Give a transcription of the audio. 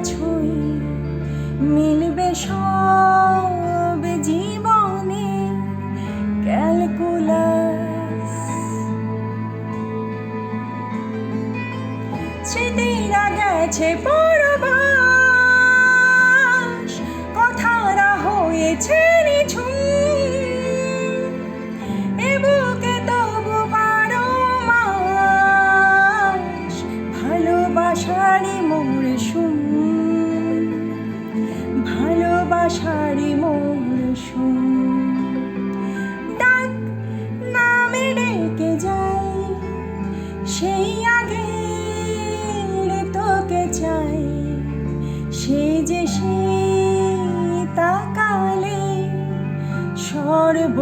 ছুঁই মিলবে সব জীবনে ক্যালকুলাস। স্মৃতিরা গেছে পরবাস, কথারা হয়েছে নিঝুম। এ বুকে তবু 12 মাস ভালোবাসারই মরশুম, ভালোবাসারই মরশুম। ডাক নামে ডেকে যাই, সেই আগের তোকে চাই। সেই যে শীতকালে সর্ব